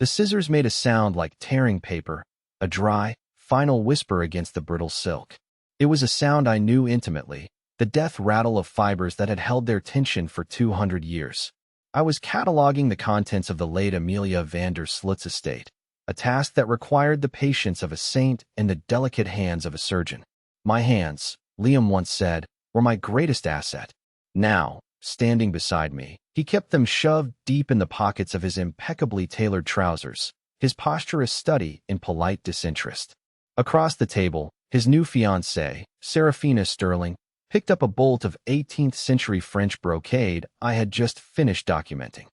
The scissors made a sound like tearing paper, a dry, final whisper against the brittle silk. It was a sound I knew intimately, the death rattle of fibers that had held their tension for 200 years. I was cataloging the contents of the late Amelia van der Sloot's estate, a task that required the patience of a saint and the delicate hands of a surgeon. My hands, Liam once said, were my greatest asset. Now, standing beside me, he kept them shoved deep in the pockets of his impeccably tailored trousers, his posture a study in polite disinterest. Across the table, his new fiancée, Serafina Sterling, picked up a bolt of 18th-century French brocade I had just finished documenting.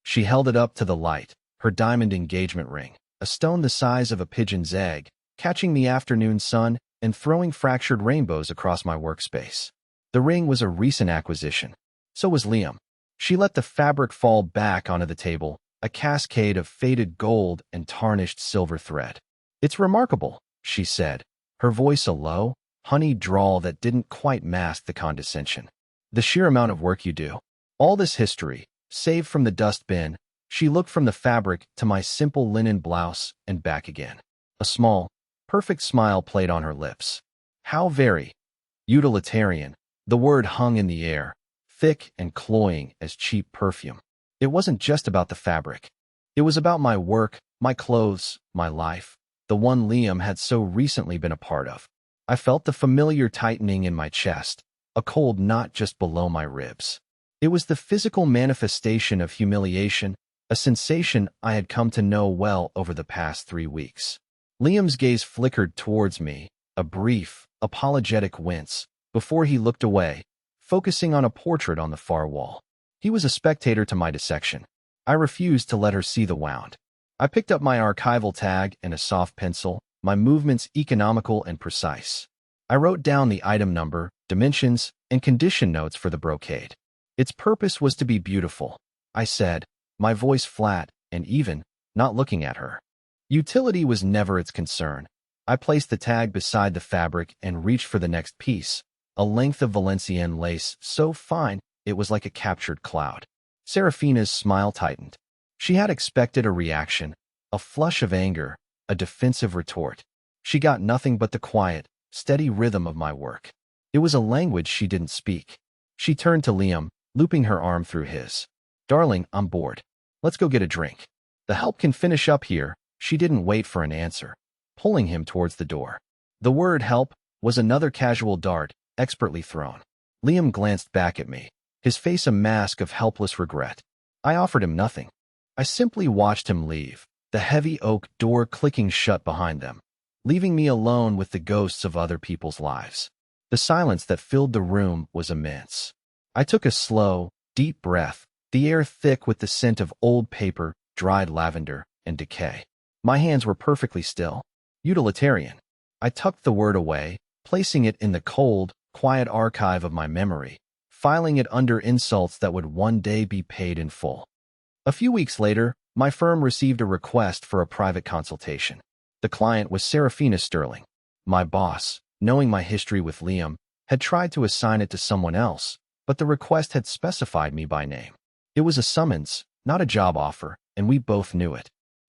She held it up to the light, her diamond engagement ring, a stone the size of a pigeon's egg, catching the afternoon sun and throwing fractured rainbows across my workspace. The ring was a recent acquisition. So was Liam. She let the fabric fall back onto the table, a cascade of faded gold and tarnished silver thread. "It's remarkable," she said, her voice a low, honeyed drawl that didn't quite mask the condescension. "The sheer amount of work you do. All this history, saved from the dustbin." She looked from the fabric to my simple linen blouse and back again. A small, perfect smile played on her lips. How very utilitarian. The word hung in the air, thick and cloying as cheap perfume. It wasn't just about the fabric. It was about my work, my clothes, my life, the one Liam had so recently been a part of. I felt the familiar tightening in my chest, a cold knot just below my ribs. It was the physical manifestation of humiliation, a sensation I had come to know well over the past 3 weeks. Liam's gaze flickered towards me, a brief, apologetic wince, before he looked away, focusing on a portrait on the far wall. He was a spectator to my dissection. I refused to let her see the wound. I picked up my archival tag and a soft pencil, my movements economical and precise. I wrote down the item number, dimensions, and condition notes for the brocade. Its purpose was to be beautiful, I said, my voice flat and even, not looking at her. Utility was never its concern. I placed the tag beside the fabric and reached for the next piece, a length of Valenciennes lace so fine it was like a captured cloud. Serafina's smile tightened. She had expected a reaction, a flush of anger, a defensive retort. She got nothing but the quiet, steady rhythm of my work. It was a language she didn't speak. She turned to Liam, looping her arm through his. "Darling, I'm bored. Let's go get a drink. The help can finish up here." She didn't wait for an answer, pulling him towards the door. The word help was another casual dart, expertly thrown. Liam glanced back at me, his face a mask of helpless regret. I offered him nothing. I simply watched him leave, the heavy oak door clicking shut behind them, leaving me alone with the ghosts of other people's lives. The silence that filled the room was immense. I took a slow, deep breath, the air thick with the scent of old paper, dried lavender, and decay. My hands were perfectly still. Utilitarian. I tucked the word away, placing it in the cold, quiet archive of my memory, filing it under insults that would one day be paid in full. A few weeks later, my firm received a request for a private consultation. The client was Serafina Sterling. My boss, knowing my history with Liam, had tried to assign it to someone else, but the request had specified me by name. It was a summons, not a job offer, and we both knew it.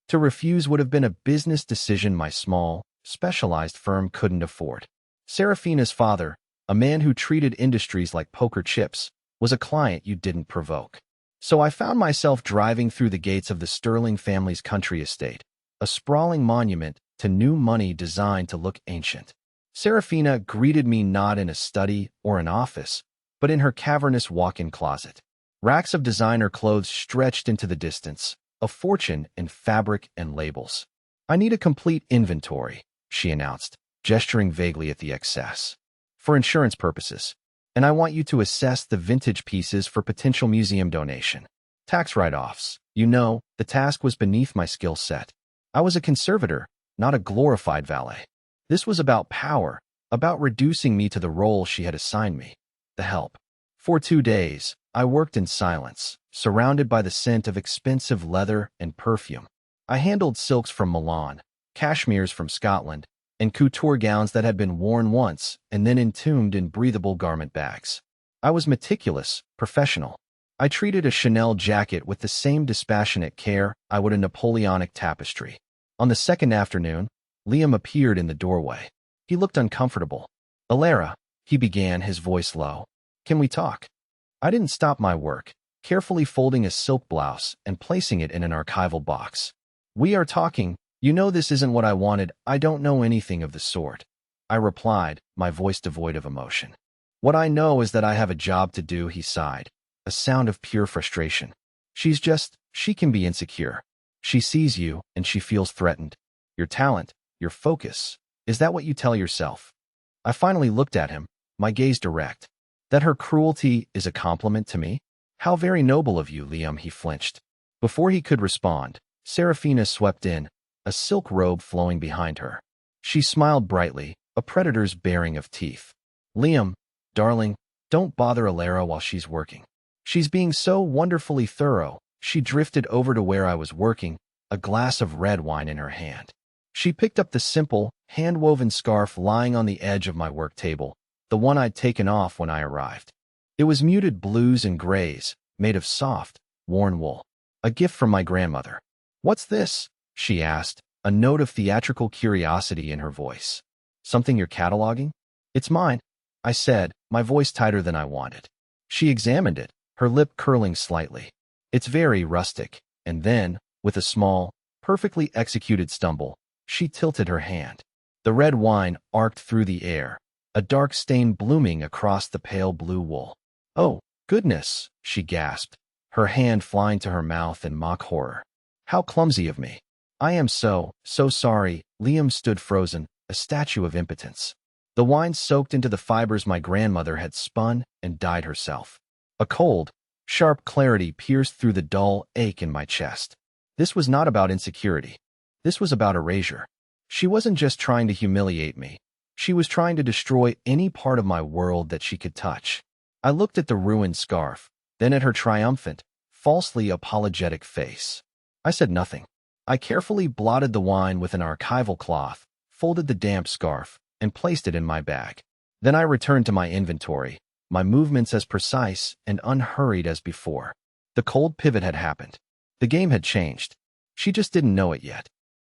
To refuse would have been a business decision my small, specialized firm couldn't afford. Serafina's father, a man who treated industries like poker chips, was a client you didn't provoke. So I found myself driving through the gates of the Sterling family's country estate, a sprawling monument to new money designed to look ancient. Serafina greeted me not in a study or an office, but in her cavernous walk-in closet. Racks of designer clothes stretched into the distance, a fortune in fabric and labels. "I need a complete inventory," she announced, gesturing vaguely at the excess. "For insurance purposes. And I want you to assess the vintage pieces for potential museum donation. Tax write-offs. You know, the task was beneath my skill set. I was a conservator, not a glorified valet. This was about power, about reducing me to the role she had assigned me, the help. For 2 days, I worked in silence, surrounded by the scent of expensive leather and perfume. I handled silks from Milan, cashmeres from Scotland, and couture gowns that had been worn once and then entombed in breathable garment bags. I was meticulous, professional. I treated a Chanel jacket with the same dispassionate care I would a Napoleonic tapestry. On the second afternoon, Liam appeared in the doorway. He looked uncomfortable. "Alara," he began, his voice low. "Can we talk?" I didn't stop my work, carefully folding a silk blouse and placing it in an archival box. "We are talking. You know this isn't what I wanted. I don't know anything of the sort," I replied, my voice devoid of emotion. "What I know is that I have a job to do," he sighed, a sound of pure frustration. She can be insecure. She sees you, and she feels threatened. Your talent, your focus, is that what you tell yourself?" I finally looked at him, my gaze direct. "That her cruelty is a compliment to me? How very noble of you, Liam," he flinched. Before he could respond, Serafina swept in, a silk robe flowing behind her. She smiled brightly, a predator's baring of teeth. "Liam, darling, don't bother Alara while she's working. She's being so wonderfully thorough." She drifted over to where I was working, a glass of red wine in her hand. She picked up the simple, hand-woven scarf lying on the edge of my work table, the one I'd taken off when I arrived. It was muted blues and grays, made of soft, worn wool. A gift from my grandmother. "What's this?" she asked, a note of theatrical curiosity in her voice. "Something you're cataloging?" "It's mine," I said, my voice tighter than I wanted. She examined it, her lip curling slightly. "It's very rustic," and then, with a small, perfectly executed stumble, she tilted her hand. The red wine arced through the air, a dark stain blooming across the pale blue wool. "Oh, goodness," she gasped, her hand flying to her mouth in mock horror. "How clumsy of me. I am so sorry." Liam stood frozen, a statue of impotence. The wine soaked into the fibers my grandmother had spun and dyed herself. A cold, sharp clarity pierced through the dull ache in my chest. This was not about insecurity. This was about erasure. She wasn't just trying to humiliate me. She was trying to destroy any part of my world that she could touch. I looked at the ruined scarf, then at her triumphant, falsely apologetic face. I said nothing. I carefully blotted the wine with an archival cloth, folded the damp scarf, and placed it in my bag. Then I returned to my inventory, my movements as precise and unhurried as before. The cold pivot had happened. The game had changed. She just didn't know it yet.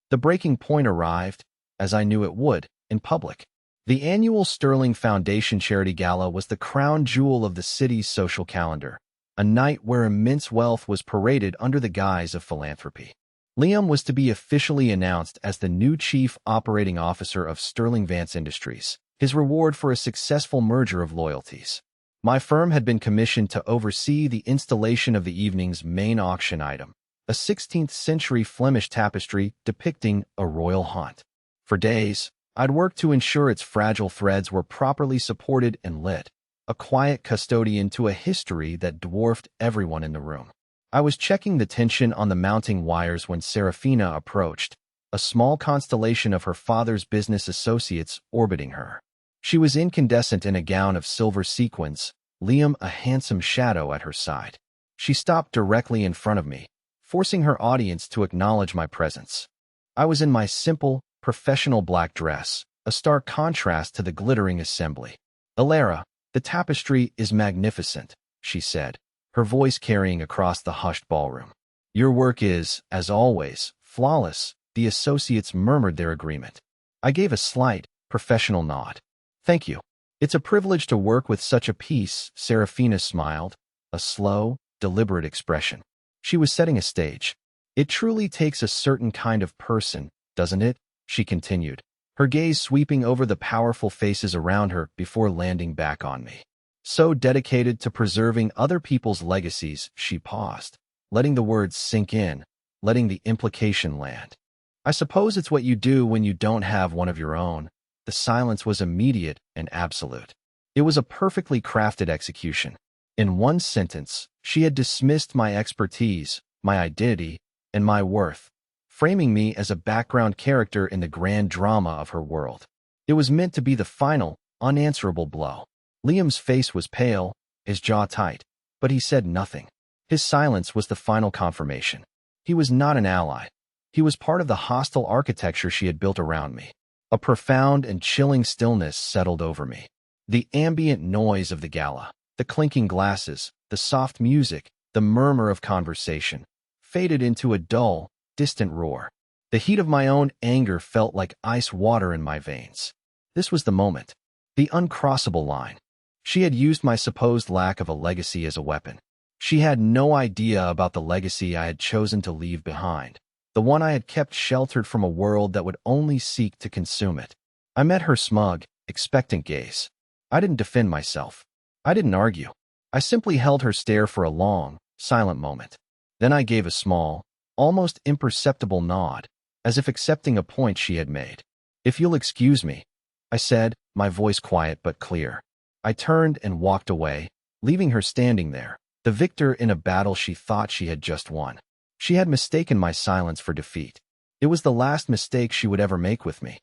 The breaking point arrived, as I knew it would, in public. The annual Sterling Foundation Charity Gala was the crown jewel of the city's social calendar, a night where immense wealth was paraded under the guise of philanthropy. Liam was to be officially announced as the new chief operating officer of Sterling Vance Industries, his reward for a successful merger of loyalties. My firm had been commissioned to oversee the installation of the evening's main auction item, a 16th-century Flemish tapestry depicting a royal haunt. For days, I'd worked to ensure its fragile threads were properly supported and lit, a quiet custodian to a history that dwarfed everyone in the room. I was checking the tension on the mounting wires when Serafina approached, a small constellation of her father's business associates orbiting her. She was incandescent in a gown of silver sequins, Liam a handsome shadow at her side. She stopped directly in front of me, forcing her audience to acknowledge my presence. I was in my simple, professional black dress, a stark contrast to the glittering assembly. "Alara, the tapestry is magnificent," she said, her voice carrying across the hushed ballroom. "Your work is, as always, flawless." The associates murmured their agreement. I gave a slight, professional nod. "Thank you. It's a privilege to work with such a piece," Serafina smiled, a slow, deliberate expression. She was setting a stage. "It truly takes a certain kind of person, doesn't it?" she continued, her gaze sweeping over the powerful faces around her before landing back on me. "So dedicated to preserving other people's legacies," she paused, letting the words sink in, letting the implication land. "I suppose it's what you do when you don't have one of your own." The silence was immediate and absolute. It was a perfectly crafted execution. In one sentence, she had dismissed my expertise, my identity, and my worth, framing me as a background character in the grand drama of her world. It was meant to be the final, unanswerable blow. Liam's face was pale, his jaw tight, but he said nothing. His silence was the final confirmation. He was not an ally. He was part of the hostile architecture she had built around me. A profound and chilling stillness settled over me. The ambient noise of the gala, the clinking glasses, the soft music, the murmur of conversation, faded into a dull, distant roar. The heat of my own anger felt like ice water in my veins. This was the moment. The uncrossable line. She had used my supposed lack of a legacy as a weapon. She had no idea about the legacy I had chosen to leave behind, the one I had kept sheltered from a world that would only seek to consume it. I met her smug, expectant gaze. I didn't defend myself. I didn't argue. I simply held her stare for a long, silent moment. Then I gave a small, almost imperceptible nod, as if accepting a point she had made. "If you'll excuse me," I said, my voice quiet but clear. I turned and walked away, leaving her standing there, the victor in a battle she thought she had just won. She had mistaken my silence for defeat. It was the last mistake she would ever make with me.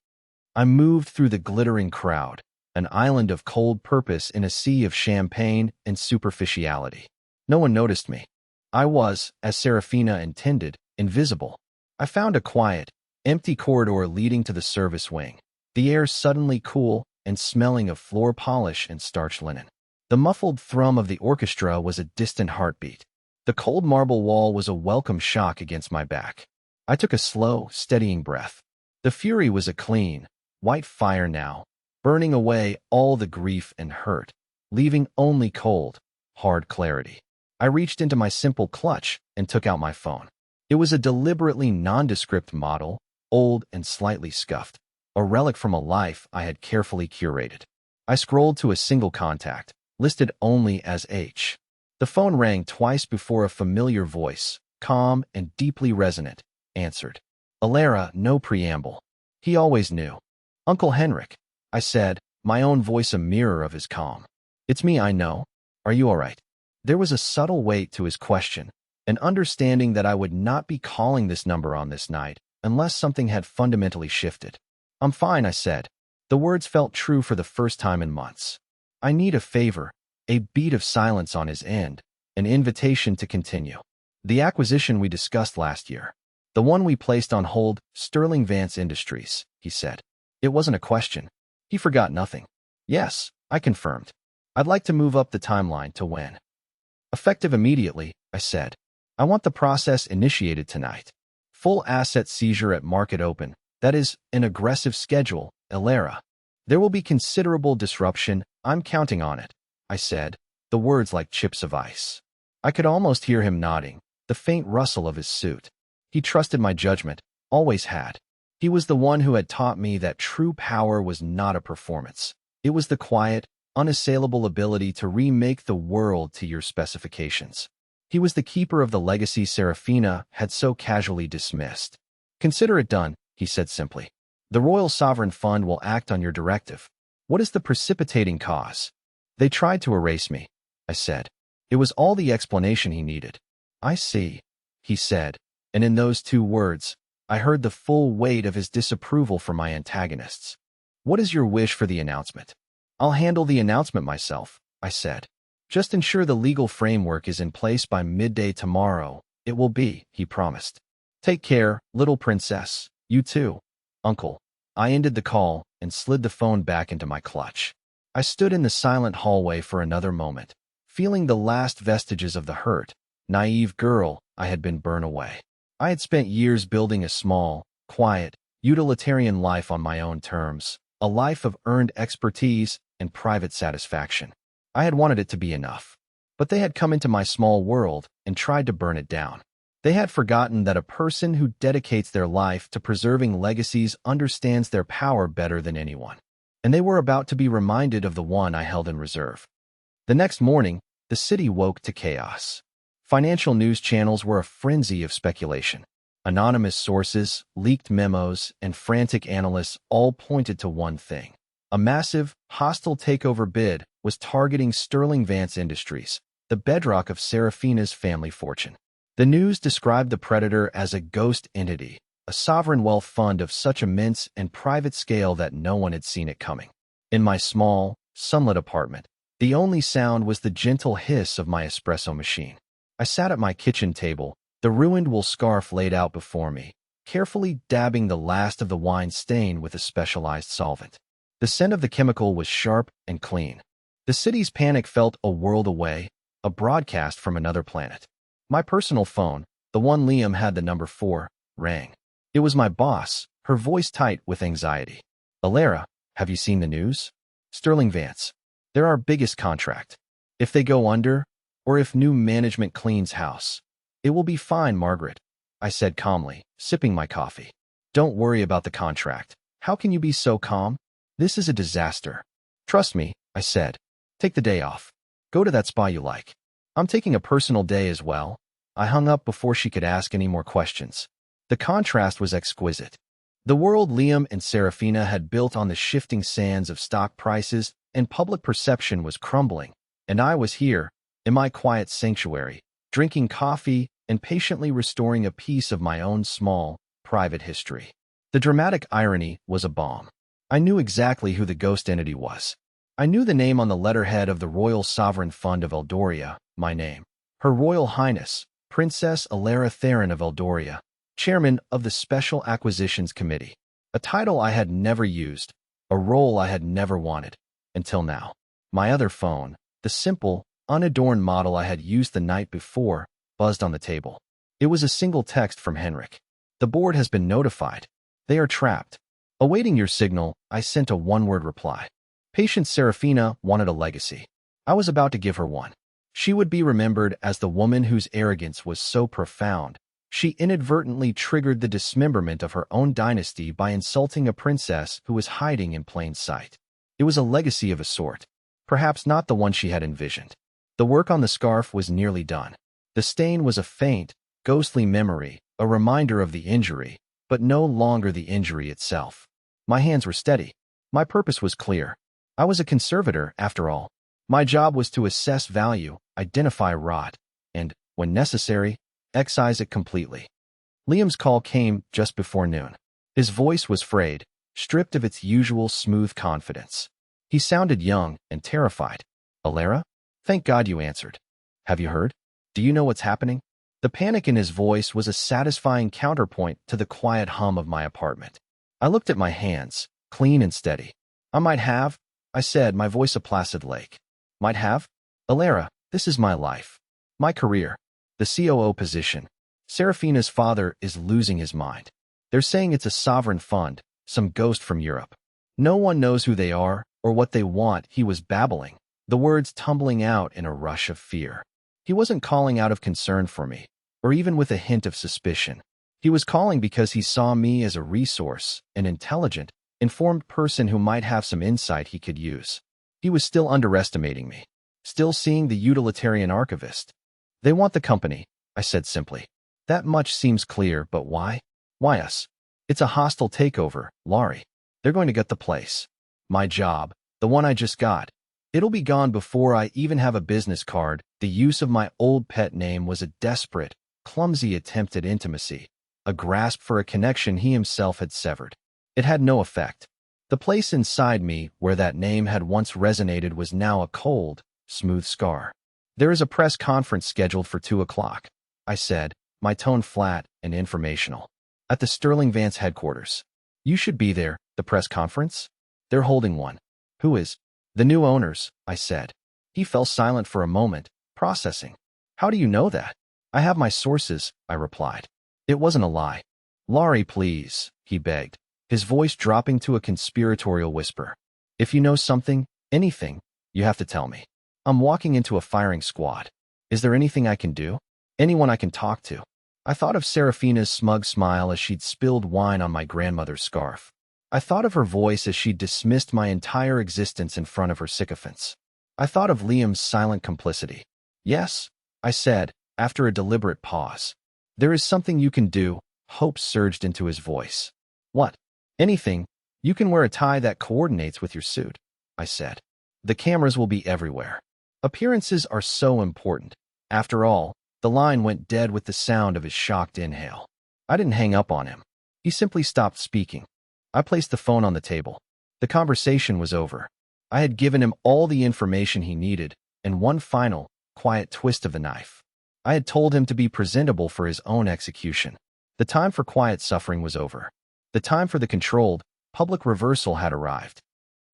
I moved through the glittering crowd, an island of cold purpose in a sea of champagne and superficiality. No one noticed me. I was, as Serafina intended, invisible. I found a quiet, empty corridor leading to the service wing, the air suddenly cool and smelling of floor polish and starched linen. The muffled thrum of the orchestra was a distant heartbeat. The cold marble wall was a welcome shock against my back. I took a slow, steadying breath. The fury was a clean, white fire now, burning away all the grief and hurt, leaving only cold, hard clarity. I reached into my simple clutch and took out my phone. It was a deliberately nondescript model, old and slightly scuffed, a relic from a life I had carefully curated. I scrolled to a single contact, listed only as H. The phone rang twice before a familiar voice, calm and deeply resonant, answered. Alara, no preamble. He always knew. "Uncle Henrik," I said, my own voice a mirror of his calm. "It's me, I know. Are you all right?" There was a subtle weight to his question, an understanding that I would not be calling this number on this night unless something had fundamentally shifted. "I'm fine," I said. The words felt true for the first time in months. "I need a favor," a beat of silence on his end, an invitation to continue. "The acquisition we discussed last year. The one we placed on hold, Sterling Vance Industries," he said. It wasn't a question. He forgot nothing. "Yes," I confirmed. "I'd like to move up the timeline to when?" "Effective immediately," I said. "I want the process initiated tonight. Full asset seizure at market open. That is, an aggressive schedule, Alara. There will be considerable disruption. I'm counting on it," I said, the words like chips of ice. I could almost hear him nodding, the faint rustle of his suit. He trusted my judgment, always had. He was the one who had taught me that true power was not a performance. It was the quiet, unassailable ability to remake the world to your specifications. He was the keeper of the legacy Serafina had so casually dismissed. "Consider it done," he said simply. "The Royal Sovereign Fund will act on your directive. What is the precipitating cause?" "They tried to erase me," I said. It was all the explanation he needed. "I see," he said, and in those two words, I heard the full weight of his disapproval for my antagonists. "What is your wish for the announcement?" "I'll handle the announcement myself," I said. "Just ensure the legal framework is in place by midday tomorrow." "It will be," he promised. "Take care, little princess. You too, Uncle." I ended the call and slid the phone back into my clutch. I stood in the silent hallway for another moment, feeling the last vestiges of the hurt, naive girl I had been burned away. I had spent years building a small, quiet, utilitarian life on my own terms, a life of earned expertise and private satisfaction. I had wanted it to be enough. But they had come into my small world and tried to burn it down. They had forgotten that a person who dedicates their life to preserving legacies understands their power better than anyone. And they were about to be reminded of the one I held in reserve. The next morning, the city woke to chaos. Financial news channels were a frenzy of speculation. Anonymous sources, leaked memos, and frantic analysts all pointed to one thing. A massive, hostile takeover bid was targeting Sterling Vance Industries, the bedrock of Serafina's family fortune. The news described the predator as a ghost entity, a sovereign wealth fund of such immense and private scale that no one had seen it coming. In my small, sunlit apartment, the only sound was the gentle hiss of my espresso machine. I sat at my kitchen table, the ruined wool scarf laid out before me, carefully dabbing the last of the wine stain with a specialized solvent. The scent of the chemical was sharp and clean. The city's panic felt a world away, a broadcast from another planet. My personal phone, the one Liam had the number 4, rang. It was my boss, her voice tight with anxiety. Alara, have you seen the news? Sterling Vance. They're our biggest contract. If they go under, or if new management cleans house, it will be fine, Margaret, I said calmly, sipping my coffee. Don't worry about the contract. How can you be so calm? This is a disaster. Trust me, I said. Take the day off. Go to that spa you like. I'm taking a personal day as well. I hung up before she could ask any more questions. The contrast was exquisite. The world Liam and Serafina had built on the shifting sands of stock prices and public perception was crumbling, and I was here, in my quiet sanctuary, drinking coffee and patiently restoring a piece of my own small, private history. The dramatic irony was a balm. I knew exactly who the ghost entity was. I knew the name on the letterhead of the Royal Sovereign Fund of Eldoria, my name. Her Royal Highness, Princess Alara Theron of Eldoria, Chairman of the Special Acquisitions Committee, a title I had never used, a role I had never wanted, until now. My other phone, the simple, unadorned model I had used the night before, buzzed on the table. It was a single text from Henrik. The board has been notified. They are trapped. Awaiting your signal, I sent a one-word reply. Patient Serafina wanted a legacy. I was about to give her one. She would be remembered as the woman whose arrogance was so profound. She inadvertently triggered the dismemberment of her own dynasty by insulting a princess who was hiding in plain sight. It was a legacy of a sort, perhaps not the one she had envisioned. The work on the scarf was nearly done. The stain was a faint, ghostly memory, a reminder of the injury, but no longer the injury itself. My hands were steady. My purpose was clear. I was a conservator, after all. My job was to assess value, identify rot, and, when necessary, excise it completely. Liam's call came just before noon. His voice was frayed, stripped of its usual smooth confidence. He sounded young and terrified. Alara? Thank God you answered. Have you heard? Do you know what's happening? The panic in his voice was a satisfying counterpoint to the quiet hum of my apartment. I looked at my hands, clean and steady. I might have, I said, my voice a placid lake. Might have? Alara, this is my life. My career. The COO position. Serafina's father is losing his mind. They're saying it's a sovereign fund, some ghost from Europe. No one knows who they are or what they want, he was babbling, the words tumbling out in a rush of fear. He wasn't calling out of concern for me, or even with a hint of suspicion. He was calling because he saw me as a resource, an intelligent, informed person who might have some insight he could use. He was still underestimating me, still seeing the utilitarian archivist. They want the company, I said simply. That much seems clear, but why? Why us? It's a hostile takeover, Laurie. They're going to get the place. My job, the one I just got. It'll be gone before I even have a business card. The use of my old pet name was a desperate, clumsy attempt at intimacy, a grasp for a connection he himself had severed. It had no effect. The place inside me where that name had once resonated was now a cold, smooth scar. There is a press conference scheduled for 2 o'clock, I said, my tone flat and informational. At the Sterling Vance headquarters. You should be there. The press conference? They're holding one. Who is? The new owners, I said. He fell silent for a moment, processing. How do you know that? I have my sources, I replied. It wasn't a lie. Laurie, please, he begged, his voice dropping to a conspiratorial whisper. If you know something, anything, you have to tell me. I'm walking into a firing squad. Is there anything I can do? Anyone I can talk to? I thought of Serafina's smug smile as she'd spilled wine on my grandmother's scarf. I thought of her voice as she'd dismissed my entire existence in front of her sycophants. I thought of Liam's silent complicity. Yes, I said, after a deliberate pause. There is something you can do. Hope surged into his voice. What? Anything. You can wear a tie that coordinates with your suit, I said. The cameras will be everywhere. Appearances are so important. After all, the line went dead with the sound of his shocked inhale. I didn't hang up on him. He simply stopped speaking. I placed the phone on the table. The conversation was over. I had given him all the information he needed, and one final, quiet twist of the knife. I had told him to be presentable for his own execution. The time for quiet suffering was over. The time for the controlled, public reversal had arrived.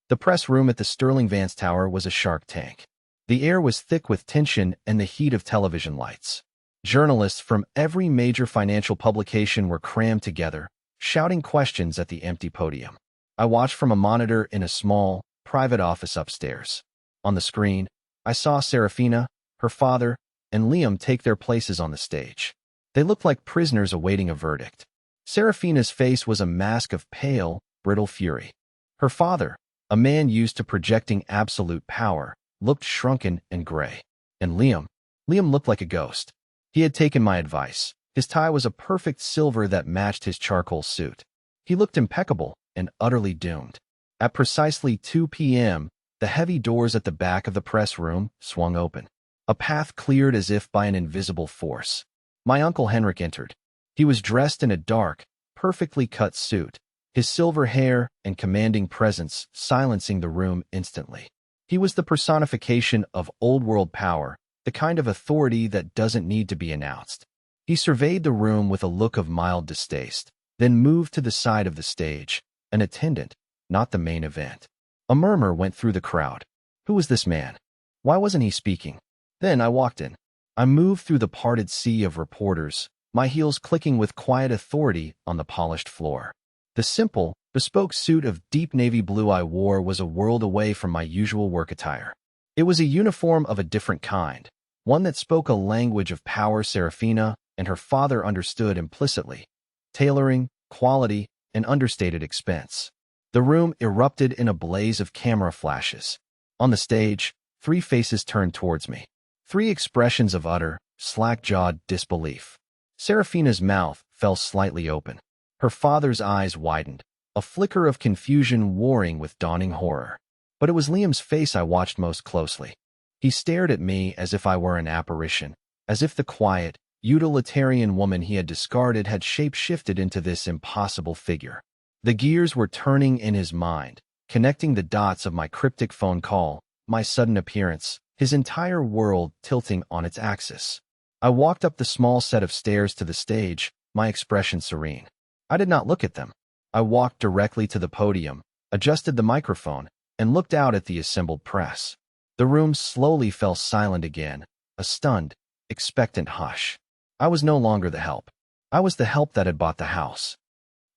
The press room at the Sterling Vance Tower was a shark tank. The air was thick with tension and the heat of television lights. Journalists from every major financial publication were crammed together, shouting questions at the empty podium. I watched from a monitor in a small, private office upstairs. On the screen, I saw Serafina, her father, and Liam take their places on the stage. They looked like prisoners awaiting a verdict. Serafina's face was a mask of pale, brittle fury. Her father, a man used to projecting absolute power, looked shrunken and gray. And Liam looked like a ghost. He had taken my advice. His tie was a perfect silver that matched his charcoal suit. He looked impeccable and utterly doomed. At precisely 2 p.m., the heavy doors at the back of the press room swung open. A path cleared as if by an invisible force. My Uncle Henrik entered. He was dressed in a dark, perfectly cut suit, his silver hair and commanding presence silencing the room instantly. He was the personification of old-world power, the kind of authority that doesn't need to be announced. He surveyed the room with a look of mild distaste, then moved to the side of the stage, an attendant, not the main event. A murmur went through the crowd. Who was this man? Why wasn't he speaking? Then I walked in. I moved through the parted sea of reporters, my heels clicking with quiet authority on the polished floor. The simple, bespoke suit of deep navy blue I wore was a world away from my usual work attire. It was a uniform of a different kind, one that spoke a language of power Serafina and her father understood implicitly: tailoring, quality, and understated expense. The room erupted in a blaze of camera flashes. On the stage, 3 faces turned towards me. 3 expressions of utter, slack-jawed disbelief. Serafina's mouth fell slightly open. Her father's eyes widened, a flicker of confusion warring with dawning horror. But it was Liam's face I watched most closely. He stared at me as if I were an apparition, as if the quiet, utilitarian woman he had discarded had shape-shifted into this impossible figure. The gears were turning in his mind, connecting the dots of my cryptic phone call, my sudden appearance, his entire world tilting on its axis. I walked up the small set of stairs to the stage, my expression serene. I did not look at them. I walked directly to the podium, adjusted the microphone, and looked out at the assembled press. The room slowly fell silent again, a stunned, expectant hush. I was no longer the help. I was the help that had bought the house.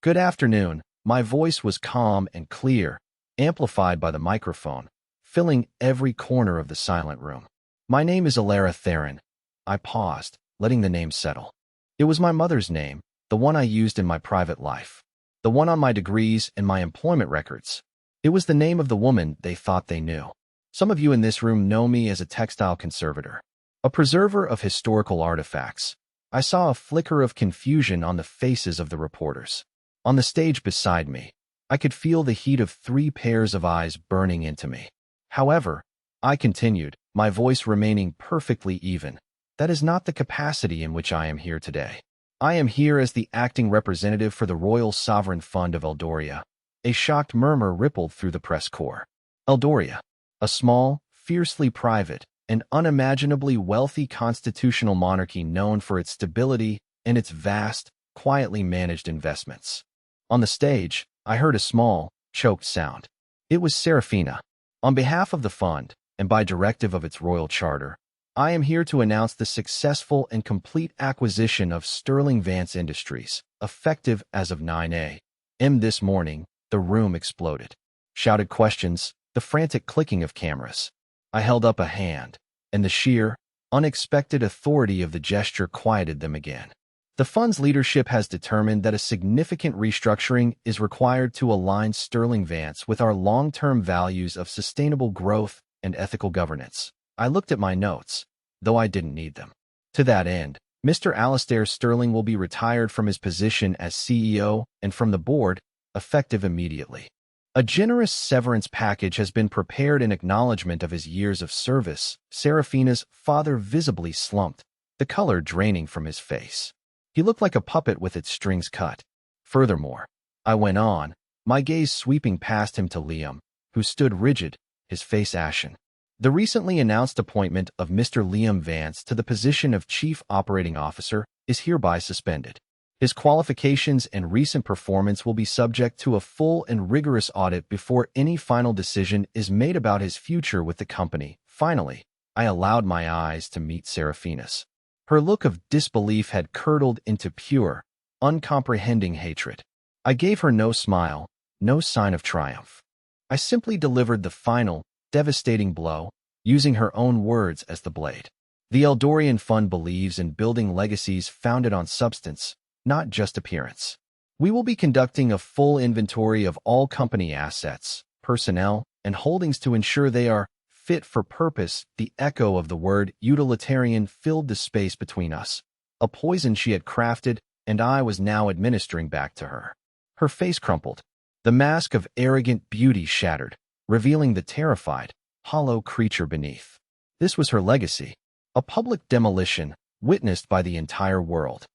Good afternoon. My voice was calm and clear, amplified by the microphone, filling every corner of the silent room. My name is Alara Theron. I paused, letting the name settle. It was my mother's name, the one I used in my private life, the one on my degrees and my employment records. It was the name of the woman they thought they knew. Some of you in this room know me as a textile conservator, a preserver of historical artifacts. I saw a flicker of confusion on the faces of the reporters. On the stage beside me, I could feel the heat of 3 pairs of eyes burning into me. However, I continued, my voice remaining perfectly even. That is not the capacity in which I am here today. I am here as the acting representative for the Royal Sovereign Fund of Eldoria. A shocked murmur rippled through the press corps. Eldoria, a small, fiercely private, and unimaginably wealthy constitutional monarchy known for its stability and its vast, quietly managed investments. On the stage, I heard a small, choked sound. It was Serafina. On behalf of the fund, and by directive of its royal charter, I am here to announce the successful and complete acquisition of Sterling Vance Industries, effective as of 9 a.m. this morning. The room exploded. Shouted questions, the frantic clicking of cameras. I held up a hand, and the sheer, unexpected authority of the gesture quieted them again. The fund's leadership has determined that a significant restructuring is required to align Sterling Vance with our long-term values of sustainable growth and ethical governance. I looked at my notes, though I didn't need them. To that end, Mr. Alastair Sterling will be retired from his position as CEO and from the board, effective immediately. A generous severance package has been prepared in acknowledgement of his years of service. Serafina's father visibly slumped, the color draining from his face. He looked like a puppet with its strings cut. Furthermore, I went on, my gaze sweeping past him to Liam, who stood rigid, his face ashen. The recently announced appointment of Mr. Liam Vance to the position of Chief Operating Officer is hereby suspended. His qualifications and recent performance will be subject to a full and rigorous audit before any final decision is made about his future with the company. Finally, I allowed my eyes to meet Seraphina's. Her look of disbelief had curdled into pure, uncomprehending hatred. I gave her no smile, no sign of triumph. I simply delivered the final, devastating blow, using her own words as the blade. The Eldorian Fund believes in building legacies founded on substance, not just appearance. We will be conducting a full inventory of all company assets, personnel, and holdings to ensure they are fit for purpose. The echo of the word utilitarian filled the space between us, a poison she had crafted and I was now administering back to her. Her face crumpled. The mask of arrogant beauty shattered, revealing the terrified, hollow creature beneath. This was her legacy, a public demolition witnessed by the entire world.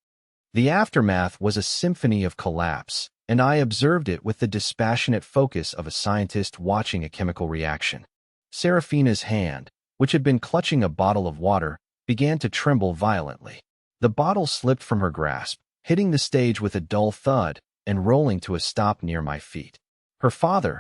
The aftermath was a symphony of collapse, and I observed it with the dispassionate focus of a scientist watching a chemical reaction. Seraphina's hand, which had been clutching a bottle of water, began to tremble violently. The bottle slipped from her grasp, hitting the stage with a dull thud and rolling to a stop near my feet. Her father,